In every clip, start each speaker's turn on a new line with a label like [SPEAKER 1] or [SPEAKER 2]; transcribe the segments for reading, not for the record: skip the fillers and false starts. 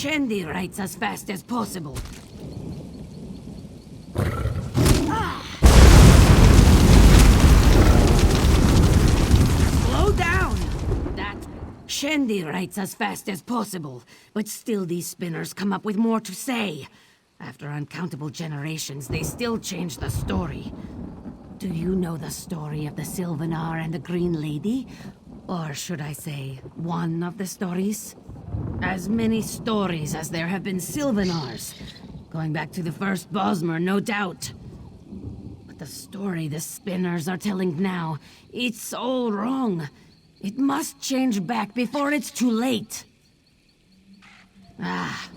[SPEAKER 1] Shandy writes as fast as possible. Slow down! Shandy writes as fast as possible, but still these spinners come up with more to say. After uncountable generations, they still change the story. Do you know the story of the Sylvanar and the Green Lady? Or should I say, one of the stories? As many stories as there have been Sylvanars. Going back to the first Bosmer, no doubt. But the story the spinners are telling now, it's all wrong. It must change back before it's too late. Ah,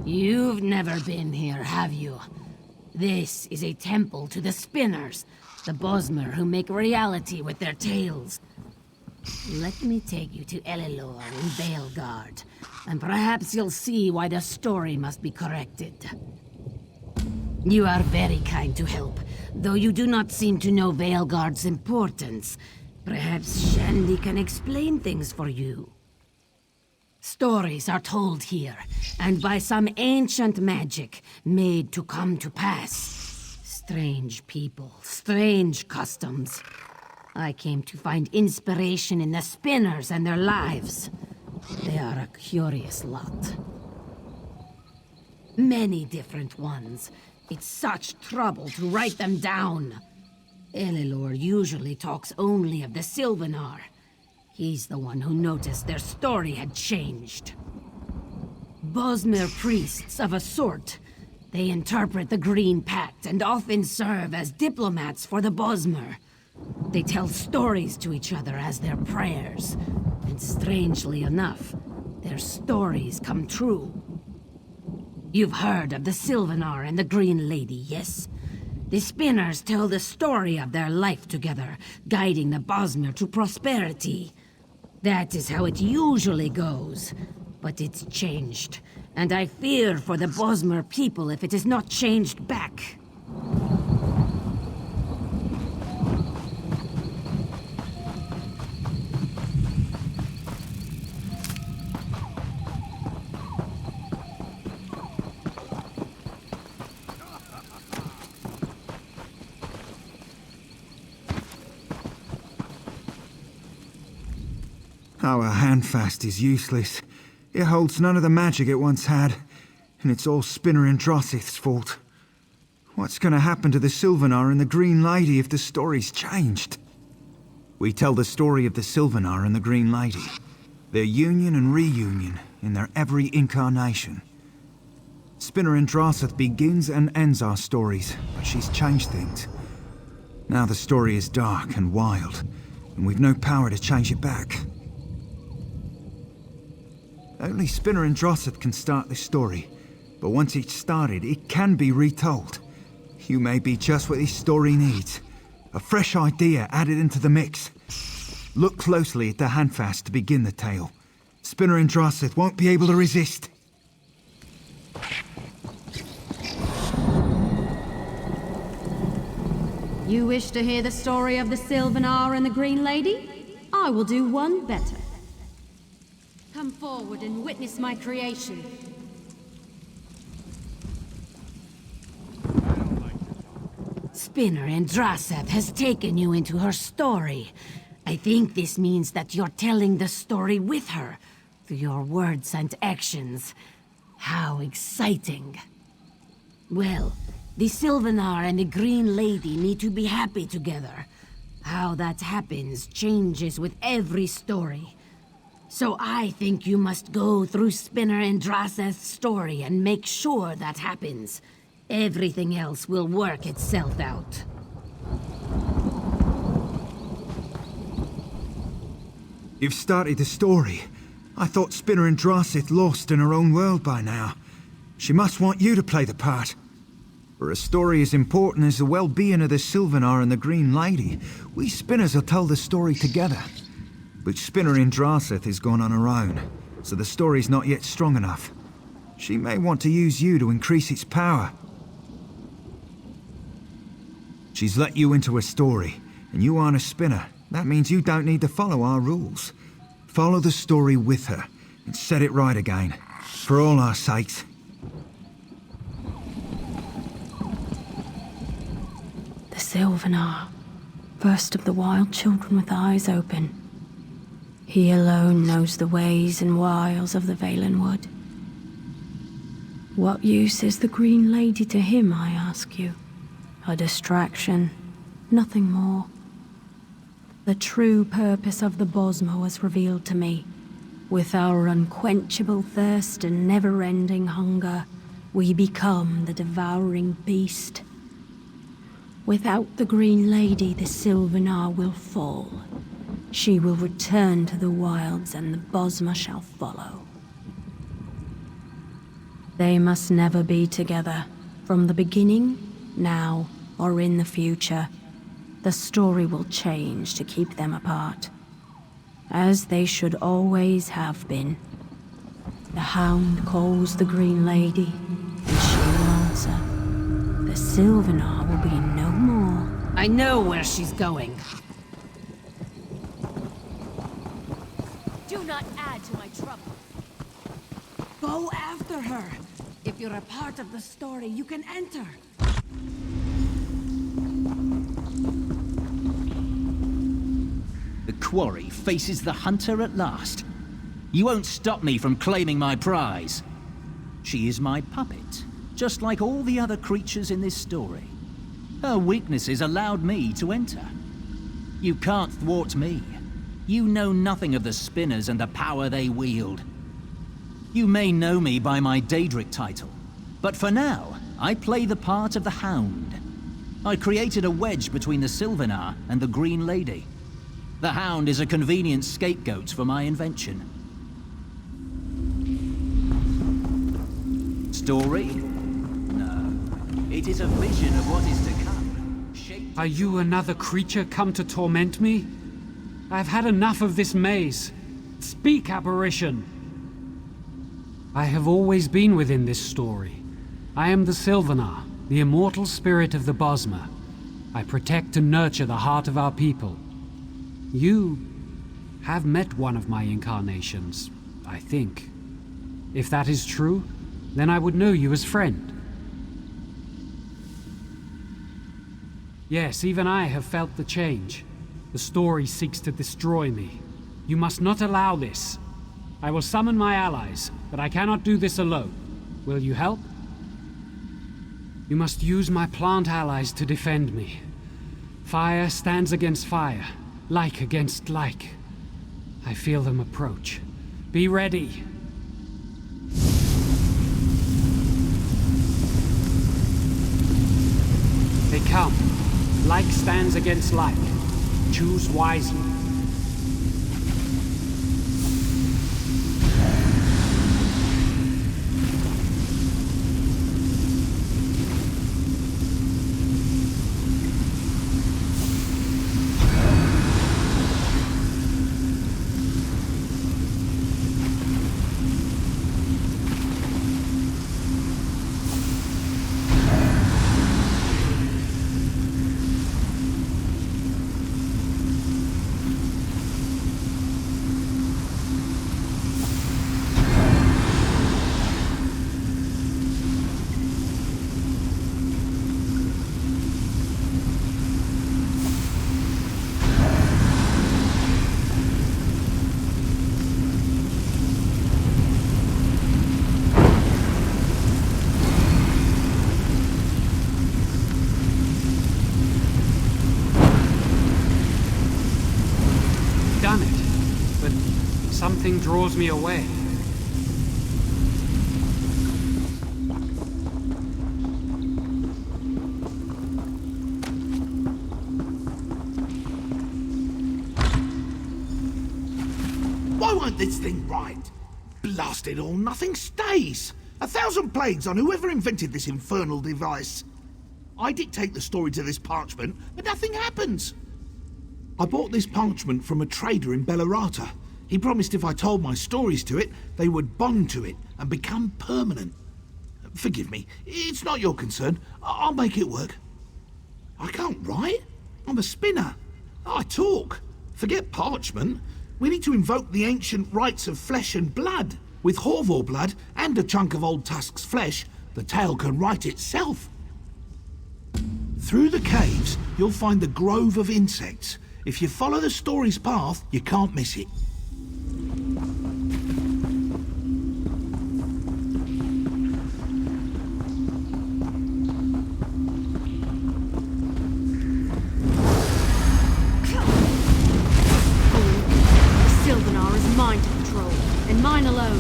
[SPEAKER 1] you've never been here, have you? This is a temple to the spinners, the Bosmer who make reality with their tales. Let me take you to Elilor in Veilguard, and perhaps you'll see why the story must be corrected. You are very kind to help, though you do not seem to know Veilguard's importance. Perhaps Shandy can explain things for you. Stories are told here, and by some ancient magic made to come to pass. Strange people, strange customs. I came to find inspiration in the spinners and their lives. They are a curious lot. Many different ones. It's such trouble to write them down. Elilor usually talks only of the Sylvanar. He's the one who noticed their story had changed. Bosmer priests of a sort. They interpret the Green Pact and often serve as diplomats for the Bosmer. They tell stories to each other as their prayers. And strangely enough, their stories come true. You've heard of the Sylvanar and the Green Lady, yes? The spinners tell the story of their life together, guiding the Bosmer to prosperity. That is how it usually goes. But it's changed, and I fear for the Bosmer people if it is not changed back.
[SPEAKER 2] Our handfast is useless. It holds none of the magic it once had, and it's all Spinner and Drossith's fault. What's gonna happen to the Sylvanar and the Green Lady if the story's changed? We tell the story of the Sylvanar and the Green Lady, their union and reunion in their every incarnation. Spinner and Drossith begins and ends our stories, but she's changed things. Now the story is dark and wild, and we've no power to change it back. Only Spinner and Drossith can start this story, but once it's started, it can be retold. You may be just what this story needs. A fresh idea added into the mix. Look closely at the handfast to begin the tale. Spinner and Drossith won't be able to resist.
[SPEAKER 3] You wish to hear the story of the Sylvanar and the Green Lady? I will do one better. Come forward and witness my creation.
[SPEAKER 1] Spinner and Drossith has taken you into her story. I think this means that you're telling the story with her, through your words and actions. How exciting. Well, the Sylvanar and the Green Lady need to be happy together. How that happens changes with every story. So I think you must go through Spinner and Drossith's story and make sure that happens. Everything else will work itself out.
[SPEAKER 2] You've started the story. I thought Spinner and Drossith lost in her own world by now. She must want you to play the part. For a story as important as the well-being of the Sylvanar and the Green Lady, we Spinners will tell the story together. But Spinner and Drossith has gone on her own, so the story's not yet strong enough. She may want to use you to increase its power. She's let you into her story, and you aren't a Spinner. That means you don't need to follow our rules. Follow the story with her, and set it right again. for all our sakes.
[SPEAKER 3] The Sylvanar, first of the wild children with eyes open. He alone knows the ways and wiles of the Valen Wood. What use is the Green Lady to him, I ask you? A distraction, nothing more. The true purpose of the Bosma was revealed to me. With our unquenchable thirst and never-ending hunger, we become the devouring beast. Without the Green Lady, the Sylvanar will fall. She will return to the wilds and the Bosma shall follow. They must never be together. From the beginning, now, or in the future. The story will change to keep them apart. As they should always have been. The Hound calls the Green Lady, and she will answer. The Sylvanar will be no more.
[SPEAKER 1] I know where she's going.
[SPEAKER 3] Do not add to my trouble.
[SPEAKER 1] Go after her. If you're a part of the story, you can enter.
[SPEAKER 4] The quarry faces the hunter at last. You won't stop me from claiming my prize. She is my puppet, just like all the other creatures in this story. Her weaknesses allowed me to enter. You can't thwart me. You know nothing of the spinners and the power they wield. You may know me by my Daedric title, but for now, I play the part of the Hound. I created a wedge between the Sylvanar and the Green Lady. The Hound is a convenient scapegoat for my invention. Story? No. It is a vision of what is to come.
[SPEAKER 5] Are you another creature come to torment me? I've had enough of this maze. Speak, apparition! I have always been within this story. I am the Sylvanar, the immortal spirit of the Bosma. I protect and nurture the heart of our people. You have met one of my incarnations, I think. If that is true, then I would know you as friend. Yes, even I have felt the change. The story seeks to destroy me. You must not allow this. I will summon my allies, but I cannot do this alone. Will you help? You must use my plant allies to defend me. Fire stands against fire, like against like. I feel them approach. Be ready. They come. Like stands against like. Choose wisely. Something draws me away.
[SPEAKER 6] Why won't this thing right? Blast it all, nothing stays. 1,000 plagues on whoever invented this infernal device. I dictate the story to this parchment, but nothing happens. I bought this parchment from a trader in Bellerata. He promised if I told my stories to it, they would bond to it and become permanent. Forgive me, it's not your concern. I'll make it work. I can't write. I'm a spinner. I talk. Forget parchment. We need to invoke the ancient rites of flesh and blood. With Horvor blood and a chunk of old Tusk's flesh, the tale can write itself. Through the caves, you'll find the grove of insects. If you follow the story's path, you can't miss it.
[SPEAKER 3] Sylvanar is mine to control, and mine alone.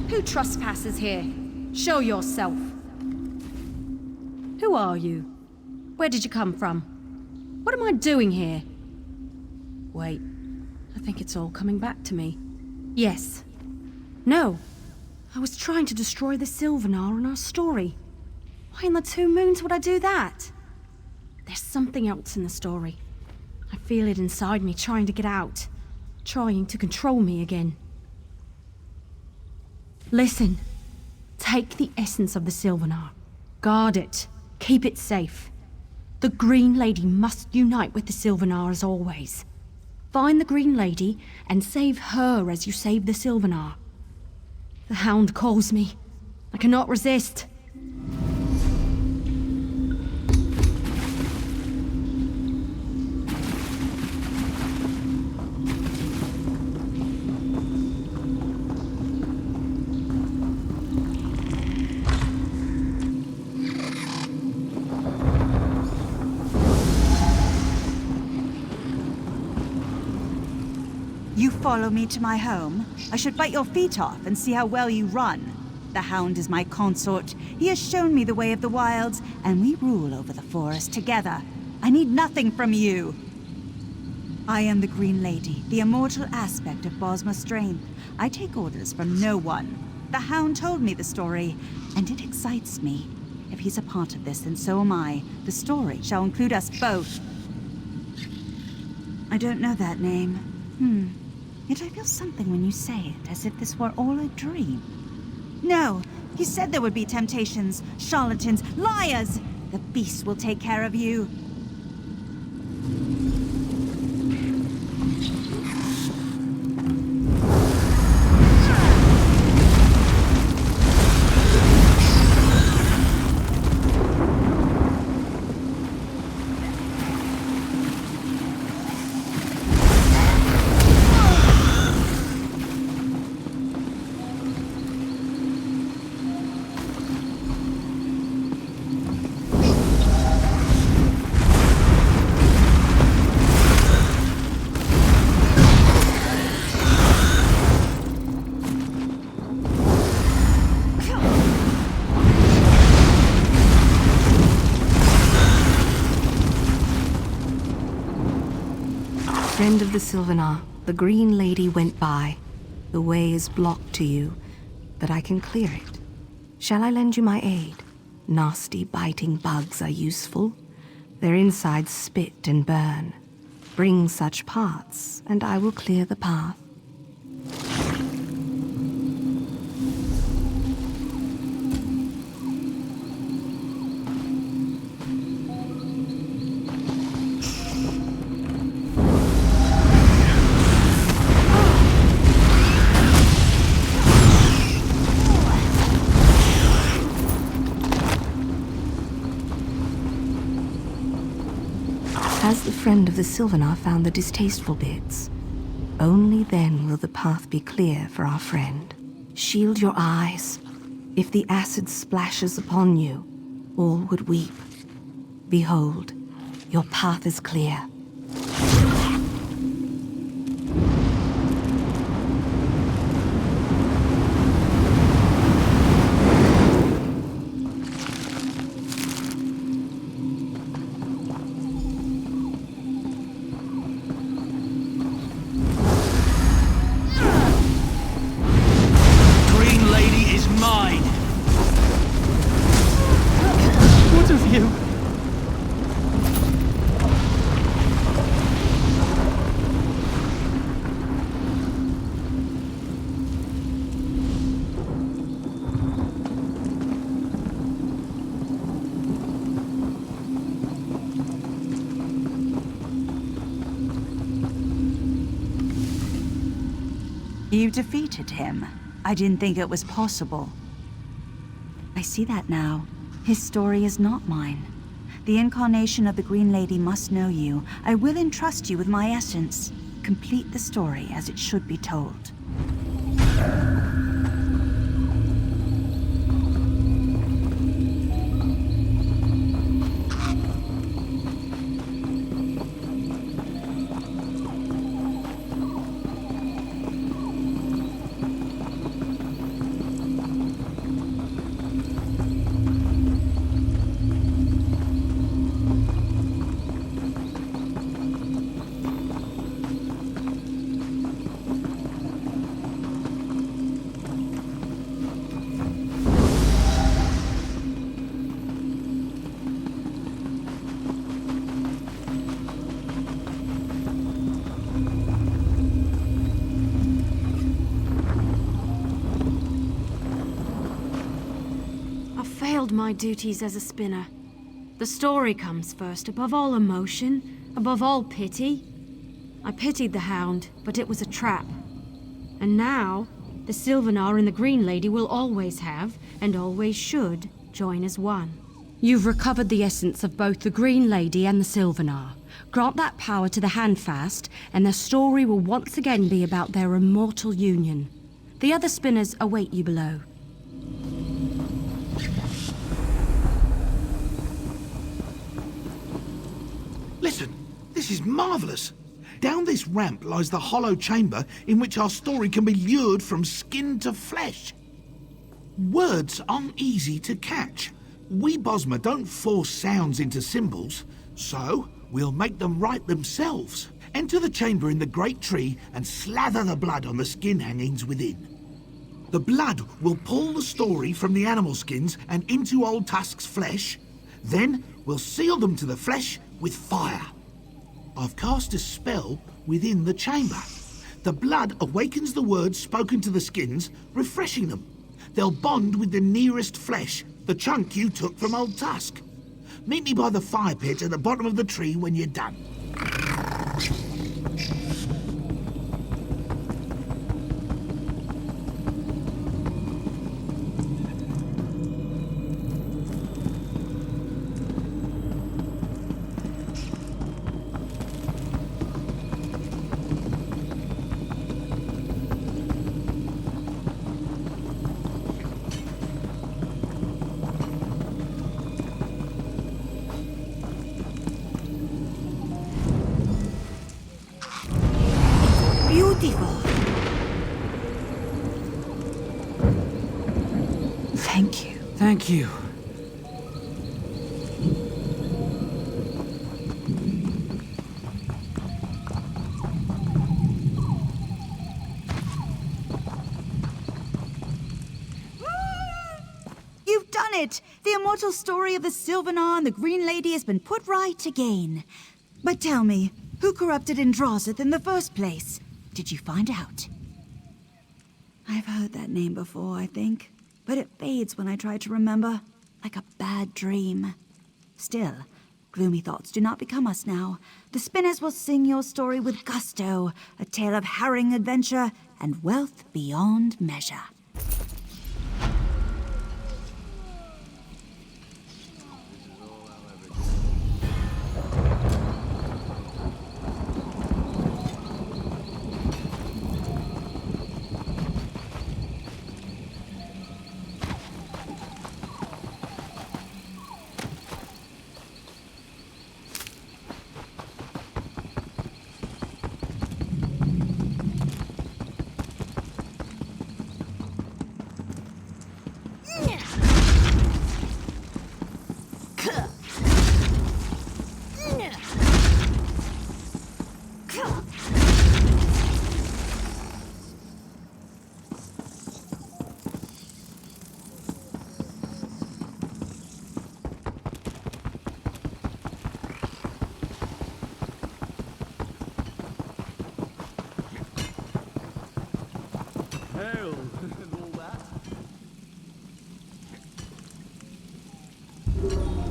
[SPEAKER 3] Who trespasses here? Show yourself. Who are you? Where did you come from? What am I doing here? Wait, I think it's all coming back to me. Yes. No. I was trying to destroy the Sylvanar in our story. Why in the two moons would I do that? There's something else in the story. I feel it inside me trying to get out. Trying to control me again. Listen. Take the essence of the Sylvanar. Guard it. Keep it safe. The Green Lady must unite with the Sylvanar as always. Find the Green Lady and save her as you save the Sylvanar. The Hound calls me. I cannot resist.
[SPEAKER 7] You follow me to my home? I should bite your feet off and see how well you run. The Hound is my consort. He has shown me the way of the wilds, and we rule over the forest together. I need nothing from you. I am the Green Lady, the immortal aspect of Bosma's strength. I take orders from no one. The Hound told me the story, and it excites me. If he's a part of this, then so am I. The story shall include us both. I don't know that name. Yet I feel something when you say it, as if this were all a dream. No, he said there would be temptations, charlatans, liars! The beast will take care of you.
[SPEAKER 8] Friend of the Sylvanar, the Green Lady went by. The way is blocked to you, but I can clear it. Shall I lend you my aid? Nasty, biting bugs are useful. Their insides spit and burn. Bring such parts, and I will clear the path. Has the friend of the Sylvanar found the distasteful bits? Only then will the path be clear for our friend. Shield your eyes. If the acid splashes upon you, all would weep. Behold, your path is clear.
[SPEAKER 7] You defeated him. I didn't think it was possible. I see that now. His story is not mine. The incarnation of the Green Lady must know you. I will entrust you with my essence. Complete the story as it should be told.
[SPEAKER 3] My duties as a spinner. The story comes first, above all emotion, above all pity. I pitied the Hound, but it was a trap. And now, the Sylvanar and the Green Lady will always have, and always should, join as one. You've recovered the essence of both the Green Lady and the Sylvanar. Grant that power to the Handfast, and the story will once again be about their immortal union. The other spinners await you below.
[SPEAKER 6] Listen, this is marvelous. Down this ramp lies the hollow chamber in which our story can be lured from skin to flesh. Words aren't easy to catch. We Bosmer don't force sounds into symbols, so we'll make them write themselves. Enter the chamber in the great tree and slather the blood on the skin hangings within. The blood will pull the story from the animal skins and into Old Tusk's flesh. Then we'll seal them to the flesh with fire. I've cast a spell within the chamber. The blood awakens the words spoken to the skins, refreshing them. They'll bond with the nearest flesh, the chunk you took from Old Tusk. Meet me by the fire pit at the bottom of the tree when you're done.
[SPEAKER 7] Beautiful. Thank you.
[SPEAKER 5] Thank you.
[SPEAKER 7] You've done it! The immortal story of the Sylvanar and the Green Lady has been put right again. But tell me, who corrupted Indrazith in the first place? Did you find out? I've heard that name before, I think. But it fades when I try to remember, like a bad dream. Still, gloomy thoughts do not become us now. The spinners will sing your story with gusto, a tale of harrowing adventure and wealth beyond measure.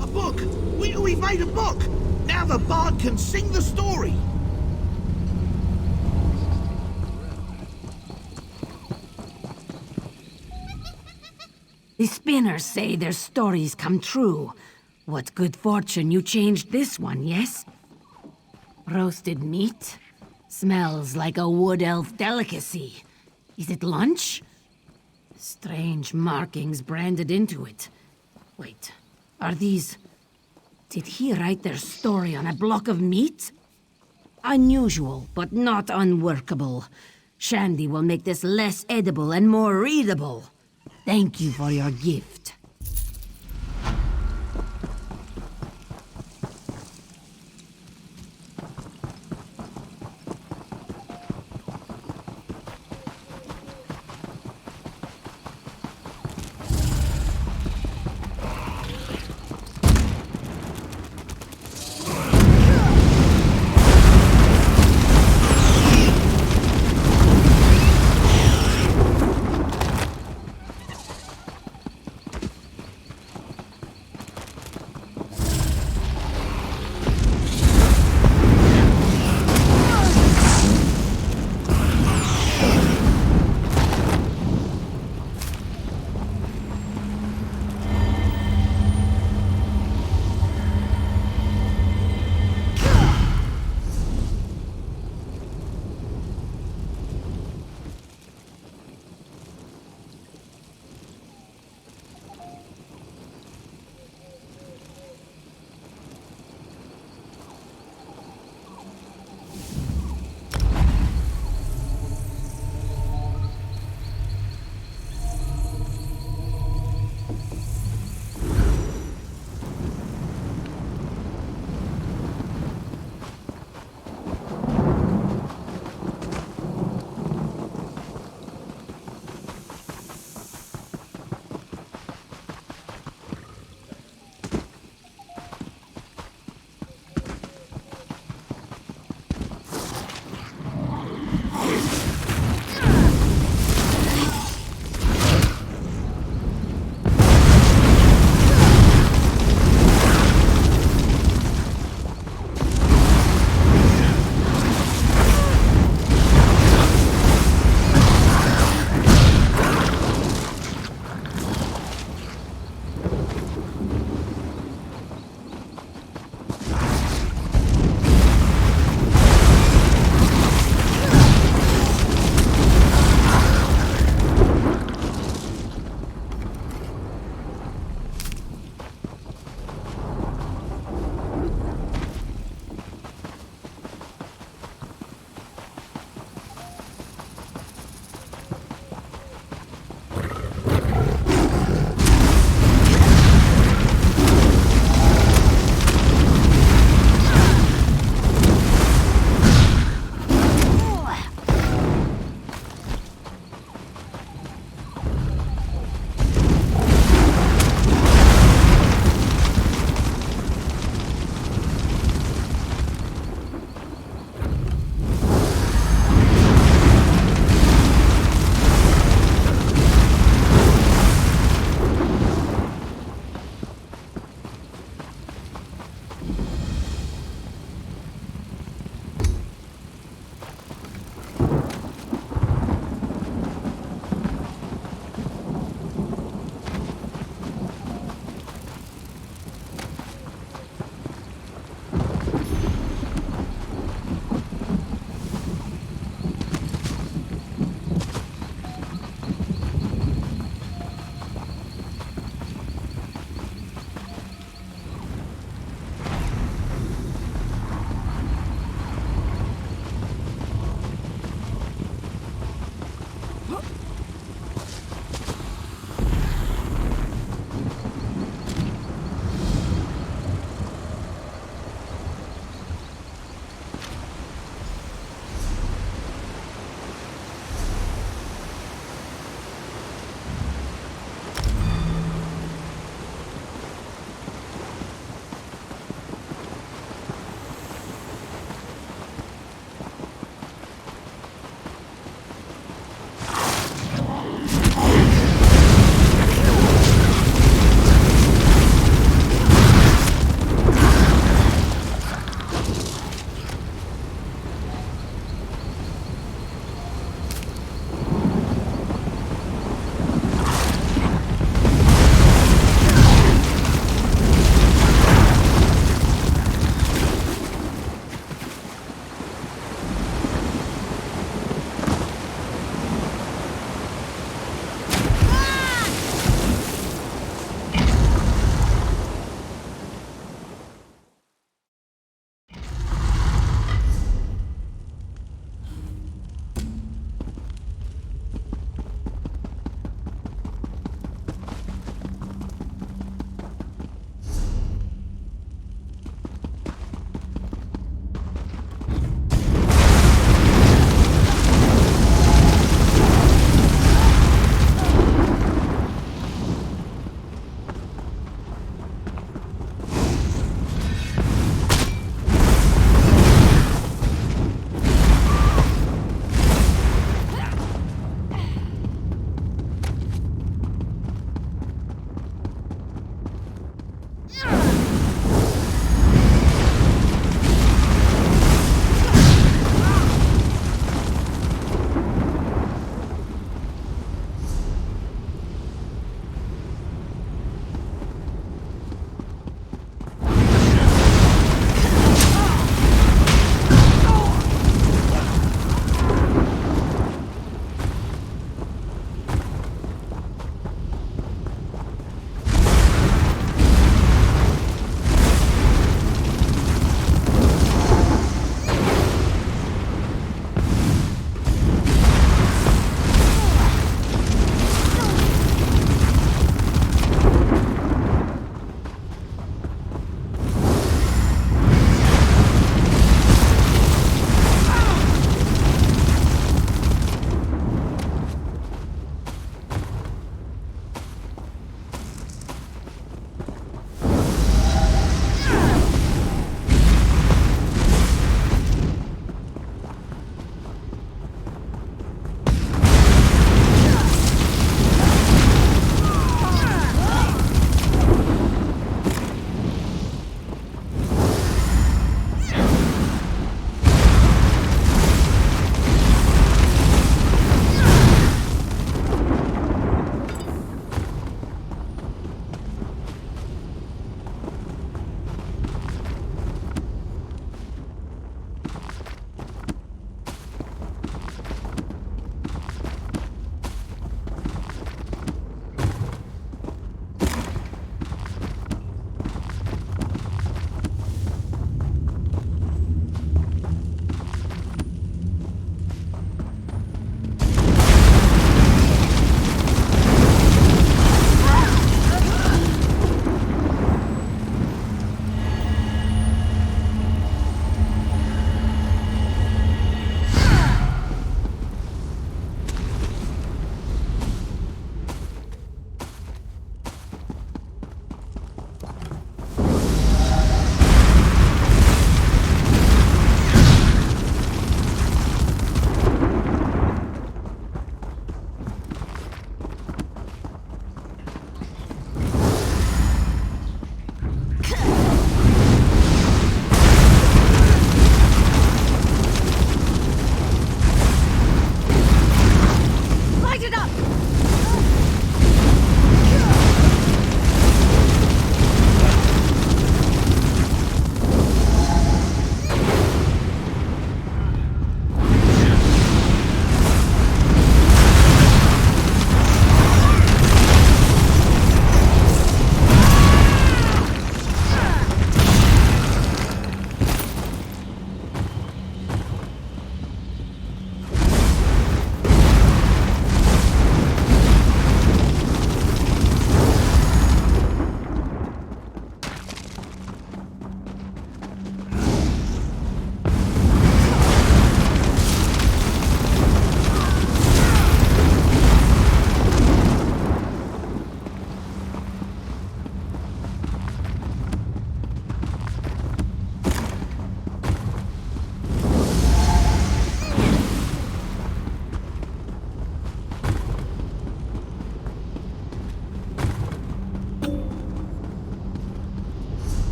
[SPEAKER 6] A book! We've made a book! Now the bard can sing the story!
[SPEAKER 1] The spinners say their stories come true. What good fortune you changed this one, yes? Roasted meat? Smells like a wood elf delicacy. Is it lunch? Strange markings branded into it. Wait, are these... Did he write their story on a block of meat? Unusual, but not unworkable. Shandy will make this less edible and more readable. Thank you for your gift.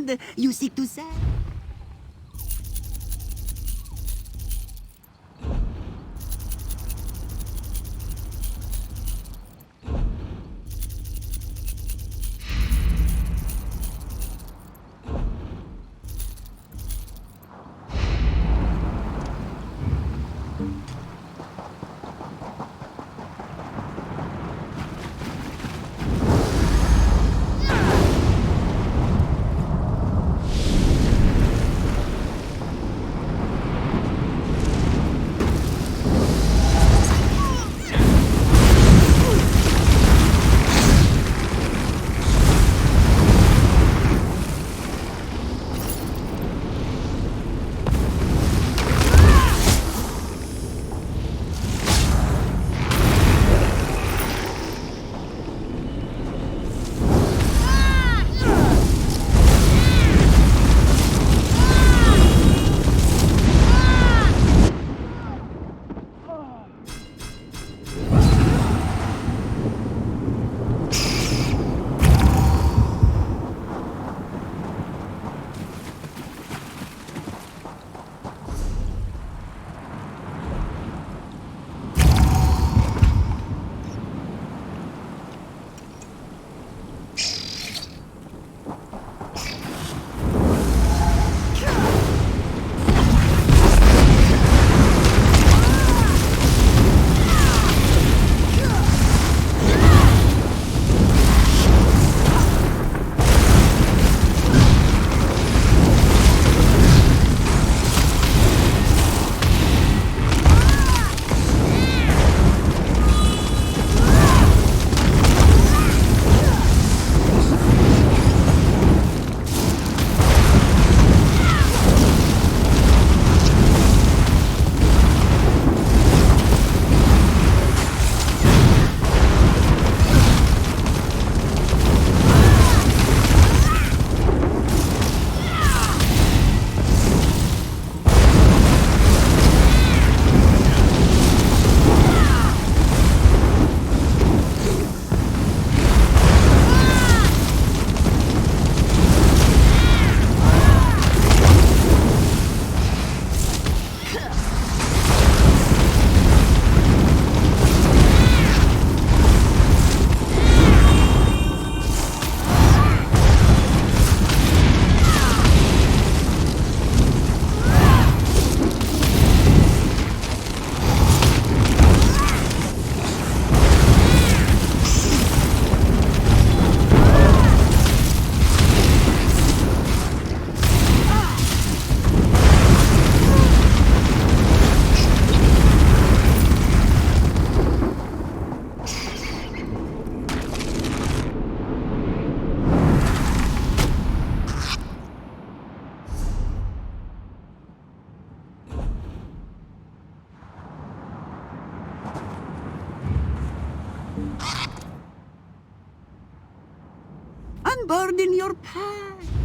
[SPEAKER 9] friend, you seek to say? Unburden your past.